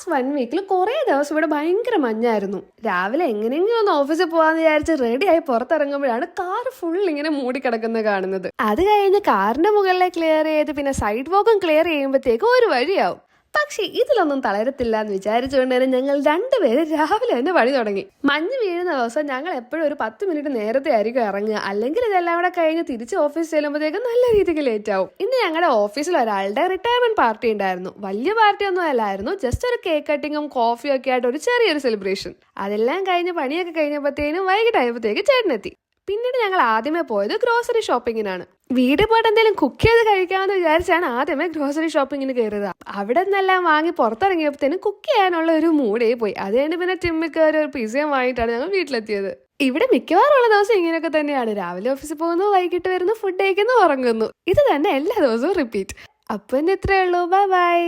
Last 1 വീക്കിൽ കുറേ ദിവസം ഇവിടെ ഭയങ്കര മഞ്ഞായിരുന്നു. രാവിലെ എങ്ങനെയെങ്കിലും ഒന്ന് ഓഫീസിൽ പോകാന്ന് വിചാരിച്ച് റെഡിയായി പുറത്തിറങ്ങുമ്പോഴാണ് കാർ ഫുൾ ഇങ്ങനെ മൂടിക്കിടക്കുന്നത് കാണുന്നത്. അത് കഴിഞ്ഞ് കാറിന്റെ മുകളിലെ ക്ലിയർ ചെയ്ത് പിന്നെ സൈഡ് വാക്കും ക്ലിയർ ചെയ്യുമ്പോഴത്തേക്കും ഒരു വഴിയാവും. പക്ഷെ ഇതിലൊന്നും തളരത്തില്ല എന്ന് വിചാരിച്ചുകൊണ്ട് തന്നെ ഞങ്ങൾ രണ്ടുപേരും രാവിലെ തന്നെ പണി തുടങ്ങി. മഞ്ഞ് വീഴുന്ന ദിവസം ഞങ്ങൾ എപ്പോഴും ഒരു 10 മിനിറ്റ് നേരത്തെ ആയിരിക്കും ഇറങ്ങുക, അല്ലെങ്കിൽ ഇതെല്ലാം കൂടെ കഴിഞ്ഞ് തിരിച്ച് ഓഫീസ് ചെല്ലുമ്പോഴത്തേക്കും നല്ല രീതിക്ക് ലേറ്റ് ആവും. ഇന്ന് ഞങ്ങളുടെ ഓഫീസിൽ ഒരാളുടെ റിട്ടയർമെന്റ് പാർട്ടി ഉണ്ടായിരുന്നു. വലിയ പാർട്ടി ഒന്നും അല്ലായിരുന്നു, ജസ്റ്റ് ഒരു കേക്ക് കട്ടിങ്ങും കോഫിയും ഒക്കെ ആയിട്ട് ഒരു ചെറിയൊരു സെലിബ്രേഷൻ. അതെല്ലാം കഴിഞ്ഞ് പണിയൊക്കെ കഴിഞ്ഞപ്പോഴത്തേനും വൈകിട്ടായപ്പോഴത്തേക്ക് ചേട്ടനെത്തി. പിന്നീട് ഞങ്ങൾ ആദ്യമേ പോയത് ഗ്രോസറി ഷോപ്പിങ്ങിനാണ്. വീട് പോയിട്ട് എന്തെങ്കിലും കുക്ക് ചെയ്ത് കഴിക്കാമെന്ന് വിചാരിച്ചാണ് ആദ്യമേ ഗ്രോസറി ഷോപ്പിങ്ങിന് കയറിയത്. അവിടെ നിന്നെല്ലാം വാങ്ങി പുറത്തിറങ്ങിയപ്പോഴത്തേനും കുക്ക് ചെയ്യാനുള്ള ഒരു മൂടേ പോയി. അത് കഴിഞ്ഞ് പിന്നെ ടിമ്മിൽ കയറി ഒരു പിസയും വാങ്ങിയിട്ടാണ് ഞങ്ങൾ വീട്ടിലെത്തിയത്. ഇവിടെ മിക്കവാറുള്ള ദിവസം ഇങ്ങനെയൊക്കെ തന്നെയാണ്. രാവിലെ ഓഫീസിൽ പോകുന്നു, വൈകിട്ട് വരുന്നു, ഫുഡ് കഴിക്കുന്നു, ഉറങ്ങുന്നു. ഇത് തന്നെ എല്ലാ ദിവസവും റിപ്പീറ്റ്. അപ്പം ഇത്രയേ ഉള്ളൂ. Bye bye.